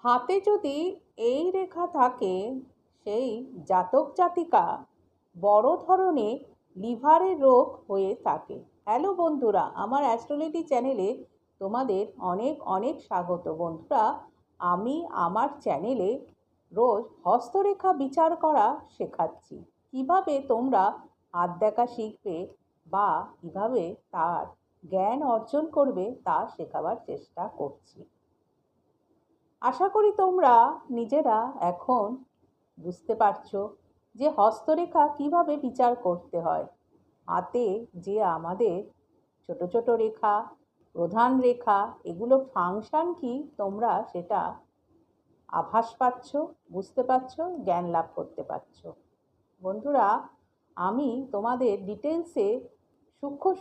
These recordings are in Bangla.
হাতে যদি এই রেখা থাকে, সেই জাতক জাতিকা বড় ধরনের লিভারের রোগ হয়ে থাকে। হ্যালো বন্ধুরা, আমার অ্যাস্ট্রোলজি চ্যানেলে তোমাদের অনেক অনেক স্বাগত। বন্ধুরা, আমি আমার চ্যানেলে রোজ হস্তরেখা বিচার করা শেখাচ্ছি। কিভাবে তোমরা হাত দেখা শিখবে বা কিভাবে তার জ্ঞান অর্জন করবে তা শেখাবার চেষ্টা করছি। আশা করি তোমরা নিজেরা এখন বুঝতে পারছো যে হস্তরেখা কিভাবে বিচার করতে হয়। হাতে যে আমাদের ছোট ছোট রেখা, প্রধান রেখা, এগুলো ফাংশন কি তোমরা সেটা আভাস পাচ্ছ, বুঝতে পারছো, জ্ঞান লাভ করতে পারছো। বন্ধুরা, আমি তোমাদের ডিটেলসে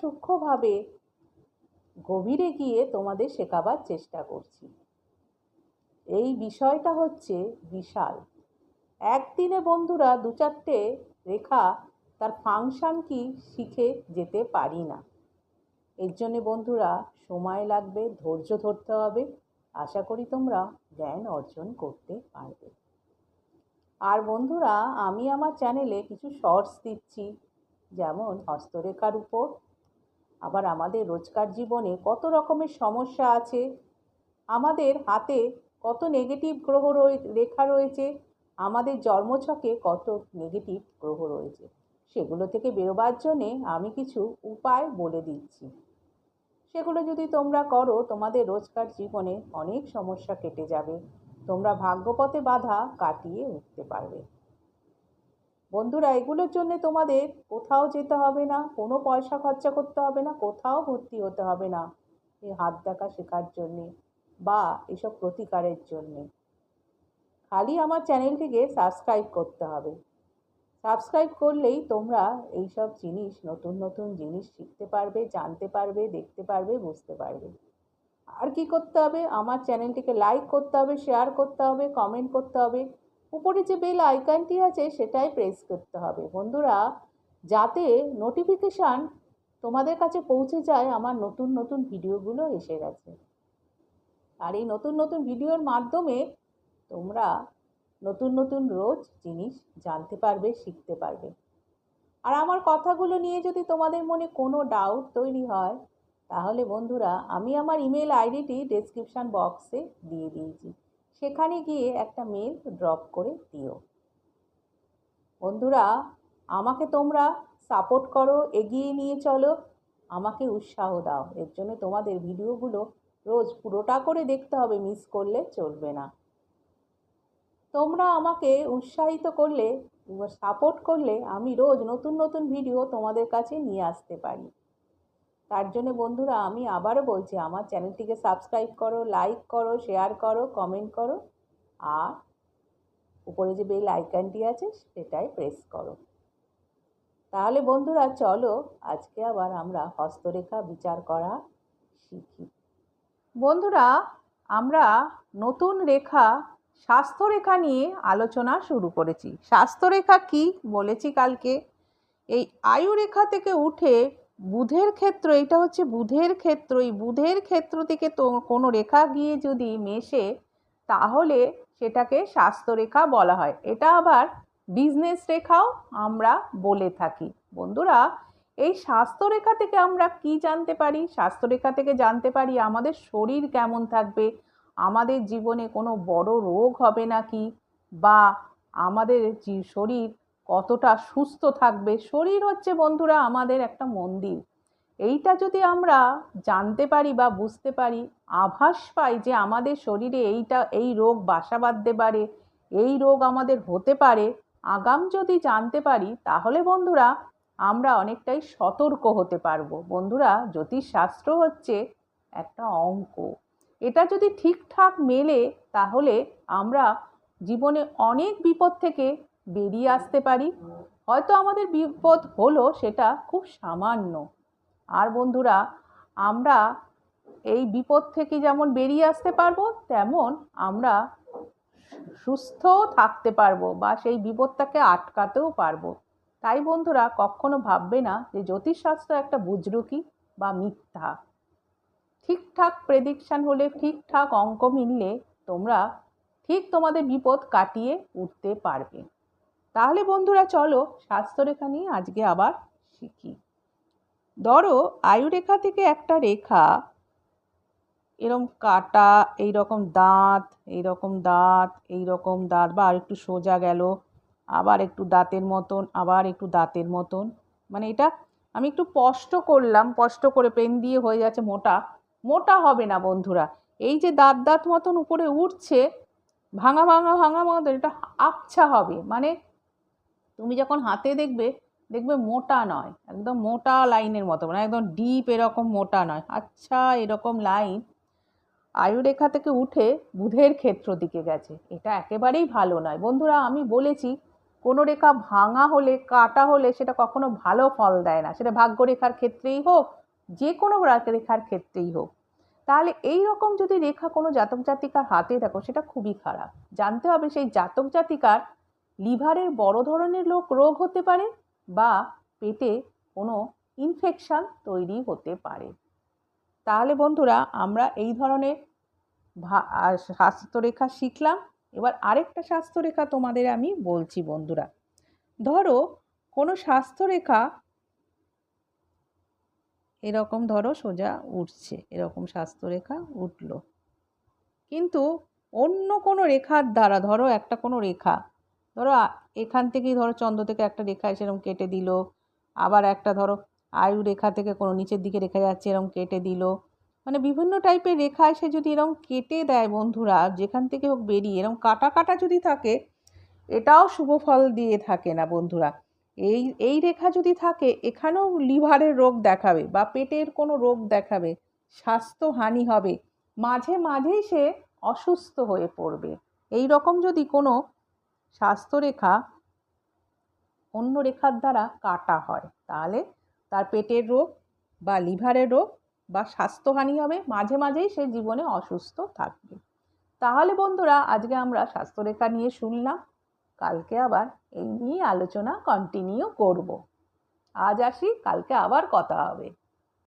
সূক্ষ্মভাবে গভীরে গিয়ে তোমাদের শেখাবার চেষ্টা করছি। এই বিষয়টা হচ্ছে বিশাল। একদিনে বন্ধুরা 2-4টে রেখা তার ফাংশন কি শিখে যেতে পারি না। এর জন্যে বন্ধুরা সময় লাগবে, ধৈর্য ধরতে হবে। আশা করি তোমরা জ্ঞান অর্জন করতে পারবে। আর বন্ধুরা, আমি আমার চ্যানেলে কিছু শর্টস দিচ্ছি, যেমন হস্তরেখার উপর। আবার আমাদের রোজকার জীবনে কত রকমের সমস্যা আছে, আমাদের হাতে কত নেগেটিভ গ্রহ রেখা রয়েছে, আমাদের জন্মছকে কত নেগেটিভ গ্রহ রয়েছে, সেগুলো থেকে বেরোবার জন্যে আমি কিছু উপায় বলে দিচ্ছি। সেগুলো যদি তোমরা করো, তোমাদের রোজকার জীবনে অনেক সমস্যা কেটে যাবে। তোমরা ভাগ্যপথে বাধা কাটিয়ে উঠতে পারবে। বন্ধুরা, এগুলোর জন্য তোমাদের কোথাও যেতে হবে না, কোনো পয়সা খরচা করতে হবে না, কোথাও ভর্তি হতে হবে না এই হাত দেখা শেখার জন্যে বা এসব প্রতিকারের জন্যে। খালি আমার চ্যানেলটিকে সাবস্ক্রাইব করতে হবে। সাবস্ক্রাইব করলেই তোমরা এইসব জিনিস, নতুন নতুন জিনিস শিখতে পারবে, জানতে পারবে, দেখতে পারবে, বুঝতে পারবে। আর কি করতে হবে? আমার চ্যানেলটিকে লাইক করতে হবে, শেয়ার করতে হবে, কমেন্ট করতে হবে। উপরে যে বেল আইকনটি আছে সেটাই প্রেস করতে হবে বন্ধুরা, যাতে নোটিফিকেশান তোমাদের কাছে পৌঁছে যায় আমার নতুন নতুন ভিডিওগুলো এসে গেছে। আর এই নতুন নতুন ভিডিওর মাধ্যমে তোমরা নতুন নতুন রোজ জিনিস জানতে পারবে, শিখতে পারবে। আর আমার কথাগুলো নিয়ে যদি তোমাদের মনে কোনো ডাউট তৈরি হয়, তাহলে বন্ধুরা আমি আমার ইমেল আইডিটি ডেসক্রিপশান বক্সে দিয়ে দিয়েছি, সেখানে গিয়ে একটা মেল ড্রপ করে দিও। বন্ধুরা, আমাকে তোমরা সাপোর্ট করো, এগিয়ে নিয়ে চলো, আমাকে উৎসাহ দাও। এর জন্য তোমাদের ভিডিওগুলো রোজ পুরোটা করে দেখতে হবে, মিস করলে চলবে না। তোমরা আমাকে উৎসাহিত করলে, সাপোর্ট করলে আমি রোজ নতুন নতুন ভিডিও তোমাদের কাছে নিয়ে আসতে পারি। তার জন্য বন্ধুরা আমি আবারও বলছি, আমার চ্যানেলটিকে সাবস্ক্রাইব করো, লাইক করো, শেয়ার করো, কমেন্ট করো, আর উপরে যে বেল আইকনটি আছে সেটাই প্রেস করো। তাহলে বন্ধুরা চলো আজকে আবার আমরা হস্তরেখা বিচার করা শিখি। বন্ধুরা, আমরা নতুন রেখা স্বাস্থ্যরেখা নিয়ে আলোচনা শুরু করেছি। স্বাস্থ্যরেখা কি বলেছি কালকে, এই আয়ুরেখা থেকে উঠে বুধের ক্ষেত্র, এটা হচ্ছে বুধের ক্ষেত্র, এই বুধের ক্ষেত্র থেকে তো কোনো রেখা গিয়ে যদি মেশে, তাহলে সেটাকে স্বাস্থ্যরেখা বলা হয়। এটা আবার বিজনেস রেখাও আমরা বলে থাকি। বন্ধুরা, এই স্বাস্থ্যরেখা থেকে আমরা কি জানতে পারি? স্বাস্থ্যরেখা থেকে জানতে পারি আমাদের শরীর কেমন থাকবে, আমাদের জীবনে কোনো বড় রোগ হবে নাকি, বা আমাদের শরীর কতটা সুস্থ থাকবে। শরীর হচ্ছে বন্ধুরা আমাদের একটা মন্দির। এইটা যদি আমরা জানতে পারি বা বুঝতে পারি, আভাস পাই যে আমাদের শরীরে এই রোগ বাসা বাঁধতে পারে, এই রোগ আমাদের হতে পারে, আগাম যদি জানতে পারি, তাহলে বন্ধুরা আমরা অনেকটাই সতর্ক হতে পারবো। বন্ধুরা, জ্যোতিষশাস্ত্র হচ্ছে একটা অঙ্ক। এটা যদি ঠিকঠাক মেলে, তাহলে আমরা জীবনে অনেক বিপদ থেকে বেরিয়ে আসতে পারি। হয়তো আমাদের বিপদ হলো সেটা খুব সামান্য। আর বন্ধুরা, আমরা এই বিপদ থেকে যেমন বেরিয়ে আসতে পারবো, তেমন আমরা সুস্থ থাকতে পারবো বা সেই বিপদটাকে আটকাতেও পারবো। তাই বন্ধুরা, কখনো ভাববে না যে জ্যোতিষশাস্ত্র একটা বুজরুকি বা মিথ্যা। ঠিকঠাক প্রেডিকশান হলে, ঠিকঠাক অঙ্ক মিললে তোমরা ঠিক তোমাদের বিপদ কাটিয়ে উঠতে পারবে। তাহলে বন্ধুরা চলো স্বাস্থ্যরেখা নিয়ে আজকে আবার শিখি। ধরো আয়ুরেখা থেকে একটা রেখা এরকম কাটা, এইরকম দাঁত, এইরকম দাঁত, এইরকম দাঁত, বা আর একটু সোজা গেল, আবার একটু দাঁতের মতন, আবার একটু দাঁতের মতন। মানে এটা আমি একটু স্পষ্ট করলাম, স্পষ্ট করে পেন দিয়ে হয়ে যাচ্ছে মোটা। মোটা হবে না বন্ধুরা, এই যে দাঁত দাঁত মতন উপরে উঠছে, ভাঙা ভাঙা ভাঙা মতন, এটা আবছা হবে। মানে তুমি যখন হাতে দেখবে, দেখবে মোটা নয়, একদম মোটা লাইনের মতো, মানে একদম ডিপ এরকম মোটা নয়, আচ্ছা এরকম লাইন আয়ুরেখা থেকে উঠে বুধের ক্ষেত্র দিকে গেছে। এটা একেবারেই ভালো নয় বন্ধুরা। আমি বলেছি কোনো রেখা ভাঙা হলে, কাটা হলে সেটা কখনো ভালো ফল দেয় না, সেটা ভাগ্যরেখার ক্ষেত্রেই হোক, যে কোনো রেখার ক্ষেত্রেই হোক। তাহলে এই রকম যদি রেখা কোনো জাতক জাতিকার হাতে থাকো, সেটা খুবই খারাপ। জানতে হবে সেই জাতক জাতিকার লিভারের বড় ধরনের রোগ হতে পারে, বা পেটে কোনো ইনফেকশন তৈরি হতে পারে। তাহলে বন্ধুরা আমরা এই ধরনের স্বাস্থ্যরেখা শিখলাম। এবার আরেকটা স্বাস্থ্যরেখা তোমাদের আমি বলছি বন্ধুরা। ধরো কোনো স্বাস্থ্যরেখা এরকম ধরো সোজা উঠছে, এরকম স্বাস্থ্যরেখা উঠলো, কিন্তু অন্য কোনো রেখার দ্বারা, ধরো একটা কোনো রেখা, ধরো এখান থেকেই ধরো চন্দ্র থেকে একটা রেখা সেরকম কেটে দিল, আবার একটা ধরো আয়ু রেখা থেকে কোনো নিচের দিকে রেখা যাচ্ছে এরকম কেটে দিল। মানে বিভিন্ন টাইপের রেখা এসে যদি এরকম কেটে দেয় বন্ধুরা, যেখান থেকে হোক বেরিয়ে এরকম কাটা কাটা যদি থাকে, এটাও শুভ ফল দিয়ে থাকে না বন্ধুরা। এই রেখা যদি থাকে, এখানেও লিভারের রোগ দেখাবে বা পেটের কোনো রোগ দেখাবে, স্বাস্থ্যহানি হবে, মাঝে মাঝেই সে অসুস্থ হয়ে পড়বে। এই রকম যদি কোনো স্বাস্থ্যরেখা অন্য রেখার দ্বারা কাটা হয়, তাহলে তার পেটের রোগ বা লিভারের রোগ বা স্বাস্থ্যহানি হবে, মাঝে মাঝেই সে জীবনে অসুস্থ থাকবে। তাহলে বন্ধুরা আজকে আমরা স্বাস্থ্যরেখা নিয়ে শুনলাম, কালকে আবার এই নিয়ে আলোচনা কন্টিনিউ করব। আজ আসি, কালকে আবার কথা হবে।